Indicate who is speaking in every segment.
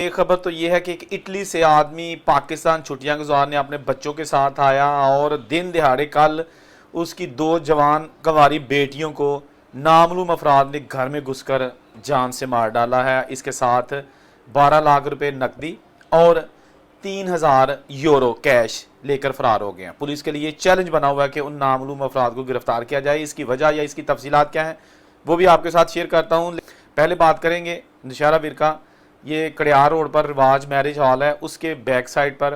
Speaker 1: ایک خبر تو یہ ہے کہ ایک اٹلی سے آدمی پاکستان چھٹیاں گزارنے اپنے بچوں کے ساتھ آیا اور دن دہاڑے کل اس کی 2 جوان کنواری بیٹیوں کو نامعلوم افراد نے گھر میں گھس کر جان سے مار ڈالا ہے۔ اس کے ساتھ 12 لاکھ روپے نقدی اور 3000 یورو کیش لے کر فرار ہو گئے ہیں۔ پولیس کے لیے چیلنج بنا ہوا ہے کہ ان نامعلوم افراد کو گرفتار کیا جائے۔ اس کی وجہ یا اس کی تفصیلات کیا ہیں وہ بھی آپ کے ساتھ شیئر کرتا ہوں۔ پہلے بات کریں گے نشارہ ورکا، یہ کڑیار روڈ پر رواج میرج ہال ہے، اس کے بیک سائڈ پر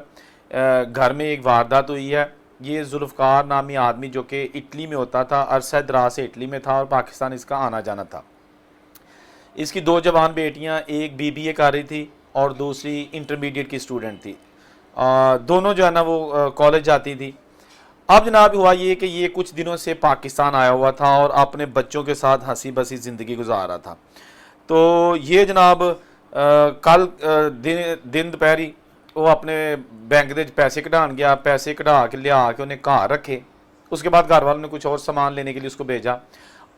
Speaker 1: گھر میں ایک واردات ہوئی ہے۔ یہ ذوالفقار نامی آدمی جو کہ اٹلی میں ہوتا تھا، عرصہ دراز سے اٹلی میں تھا اور پاکستان اس کا آنا جانا تھا۔ اس کی 2 جوان بیٹیاں، ایک BBA کر رہی تھی اور دوسری انٹرمیڈیٹ کی اسٹوڈنٹ تھی، دونوں جو ہے نا وہ کالج جاتی تھی۔ اب جناب ہوا یہ کہ یہ کچھ دنوں سے پاکستان آیا ہوا تھا اور اپنے بچوں کے ساتھ ہنسی بسی زندگی گزار رہا تھا۔ تو یہ جناب کل دن دوپہری وہ اپنے بینک دے پیسے کਢਾਣ گیا، پیسے کਢਾ کے لیا کے انہیں گھر رکھے۔ اس کے بعد گھر والوں نے کچھ اور سامان لینے کے لیے اس کو بھیجا،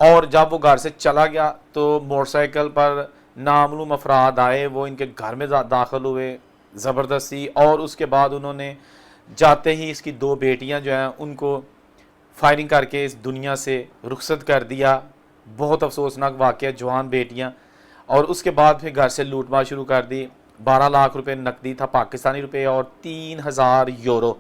Speaker 1: اور جب وہ گھر سے چلا گیا تو موٹر سائیکل پر نامعلوم افراد آئے، وہ ان کے گھر میں داخل ہوئے زبردستی، اور اس کے بعد انہوں نے جاتے ہی اس کی 2 بیٹیاں جو ہیں ان کو فائرنگ کر کے اس دنیا سے رخصت کر دیا۔ بہت افسوسناک واقعہ، جوان بیٹیاں، اور اس کے بعد پھر گھر سے لوٹ مار شروع کر دی۔ 12 لاکھ روپے نقدی تھا پاکستانی روپے اور 3000 یورو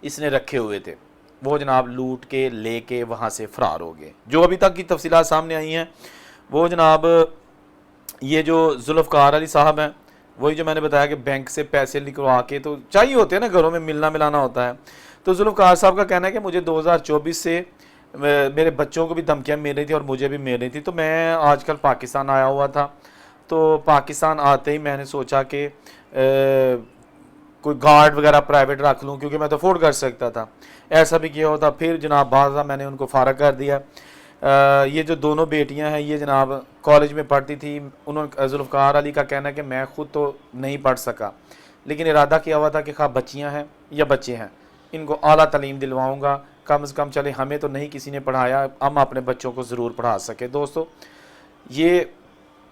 Speaker 1: اس نے رکھے ہوئے تھے، وہ جناب لوٹ کے لے کے وہاں سے فرار ہو گئے۔ جو ابھی تک کی تفصیلات سامنے آئی ہیں وہ جناب یہ جو ذوالفقار علی صاحب ہیں، وہی جو میں نے بتایا کہ بینک سے پیسے نکلوا کے، تو چاہیے ہوتے ہیں نا گھروں میں ملنا ملانا ہوتا ہے۔ تو ذوالفقار صاحب کا کہنا ہے کہ مجھے 2024 سے میرے بچوں کو بھی دھمکیاں مل رہی تھی اور مجھے بھی مل رہی تھی، تو میں آج کل پاکستان آیا ہوا تھا، تو پاکستان آتے ہی میں نے سوچا کہ کوئی گارڈ وغیرہ پرائیویٹ رکھ لوں کیونکہ میں تو افورڈ کر سکتا تھا۔ ایسا بھی کیا ہوتا، پھر جناب بعض میں نے ان کو فارغ کر دیا۔ یہ جو دونوں بیٹیاں ہیں یہ جناب کالج میں پڑھتی تھی۔ ذوالفقار علی کا کہنا ہے کہ میں خود تو نہیں پڑھ سکا، لیکن ارادہ کیا ہوا تھا کہ خواہ بچیاں ہیں یا بچے ہیں ان کو اعلیٰ تعلیم دلواؤں گا، کم از کم چلے ہمیں تو نہیں کسی نے پڑھایا، ہم اپنے بچوں کو ضرور پڑھا سکے۔ دوستو، یہ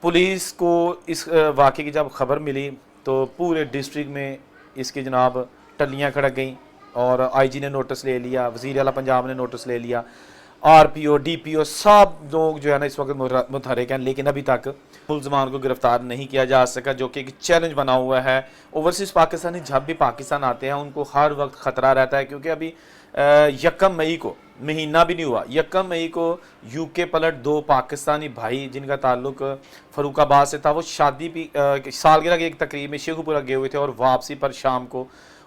Speaker 1: پولیس کو اس واقعے کی جب خبر ملی تو پورے ڈسٹرکٹ میں اس کی جناب ٹلیاں کھڑک گئیں، اور IG نے نوٹس لے لیا، وزیر اعلیٰ پنجاب نے نوٹس لے لیا، RPO DPO سب لوگ جو ہے نا اس وقت متحرک ہیں، لیکن ابھی تک ملزمان کو گرفتار نہیں کیا جا سکا، جو کہ ایک چیلنج بنا ہوا ہے۔ اوورسیز پاکستانی جب بھی پاکستان آتے ہیں ان کو ہر وقت خطرہ رہتا ہے، کیونکہ ابھی 1 مئی کو، مہینہ بھی نہیں ہوا، 1 مئی کو UK پلٹ 2 پاکستانی بھائی جن کا تعلق فاروق آباد سے تھا، وہ شادی بھی سالگرہ کی ایک تقریب میں شیخو پورہ گئے ہوئے تھے، اور واپسی پر شام کو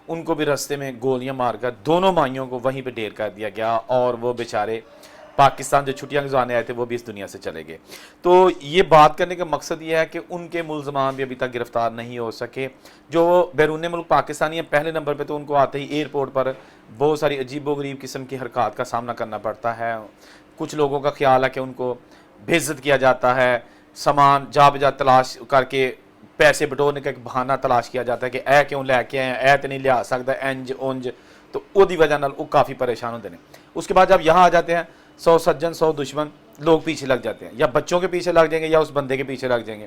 Speaker 1: ان کو بھی رستے میں گولیاں مار کر دونوں مائیوں کو وہیں پہ ڈھیر کر دیا گیا، اور وہ بیچارے پاکستان جو چھٹیاں گزارنے آئے تھے وہ بھی اس دنیا سے چلے گئے۔ تو یہ بات کرنے کا مقصد یہ ہے کہ ان کے ملزمان بھی ابھی تک گرفتار نہیں ہو سکے۔ جو بیرون ملک پاکستانی ہیں پہلے نمبر پہ، تو ان کو آتے ہی ایئرپورٹ پر بہت ساری عجیب و غریب قسم کی حرکات کا سامنا کرنا پڑتا ہے۔ کچھ لوگوں کا خیال ہے کہ ان کو بے عزت کیا جاتا ہے، سامان جا بجا تلاش کر کے پیسے بٹورنے کا ایک بہانہ تلاش کیا جاتا ہے کہ اے کیوں لے کے آئے، اے تو نہیں لیا سکتا، انج اونج، تو وہ دی وجہ نال وہ کافی پریشان ہوتے ہیں۔ اس کے بعد جب یہاں آ جاتے ہیں 100 سجن 100 دشمن، لوگ پیچھے لگ جاتے ہیں، یا بچوں کے پیچھے لگ جائیں گے یا اس بندے کے پیچھے لگ جائیں گے۔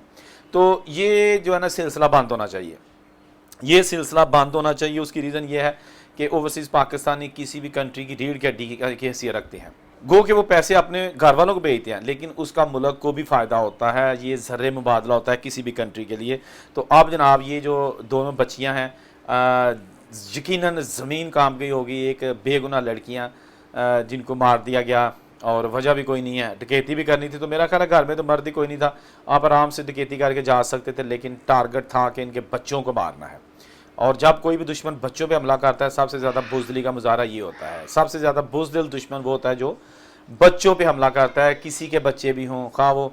Speaker 1: تو یہ جو ہے نا سلسلہ بند ہونا چاہیے، یہ سلسلہ بند ہونا چاہیے۔ اس کی ریزن یہ ہے کہ اوورسیز پاکستانی کسی بھی کنٹری کی ریڑھ کی ہڈی کی حیثیت رکھتے ہیں، گو کہ وہ پیسے اپنے گھر والوں کو بھیجتے ہیں، لیکن اس کا ملک کو بھی فائدہ ہوتا ہے، یہ زر مبادلہ ہوتا ہے کسی بھی کنٹری کے لیے۔ تو اب جناب یہ جو دونوں بچیاں ہیں یقیناً زمین کام گئی ہوگی، ایک بے گناہ لڑکیاں جن کو مار دیا گیا اور وجہ بھی کوئی نہیں ہے، ڈکیتی بھی کرنی تھی، تو میرا خیال ہے گھر میں تو مرد ہی کوئی نہیں تھا، آپ آرام سے ڈکیتی کر کے جا سکتے تھے، لیکن ٹارگٹ تھا کہ ان کے بچوں کو مارنا ہے۔ اور جب کوئی بھی دشمن بچوں پہ حملہ کرتا ہے سب سے زیادہ بزدلی کا مظاہرہ یہ ہوتا ہے، سب سے زیادہ بزدل دشمن وہ ہوتا ہے جو بچوں پہ حملہ کرتا ہے، کسی کے بچے بھی ہوں، خواہ وہ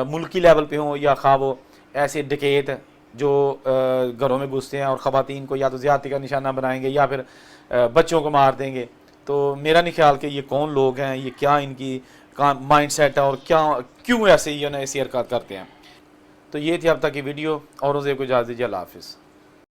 Speaker 1: ملکی لیول پہ ہوں یا خواہ وہ ایسے ڈکیت جو گھروں میں گھستے ہیں اور خواتین کو یا تو زیادتی کا نشانہ بنائیں گے یا پھر بچوں کو مار دیں گے۔ تو میرا نہیں خیال کہ یہ کون لوگ ہیں، یہ کیا ان کی مائنڈ سیٹ ہے اور کیوں ایسے یہ ایسی حرکات کرتے ہیں۔ تو یہ تھی اب تک کی ویڈیو، اور اسے کو اجازت دیجیے، اللہ حافظ۔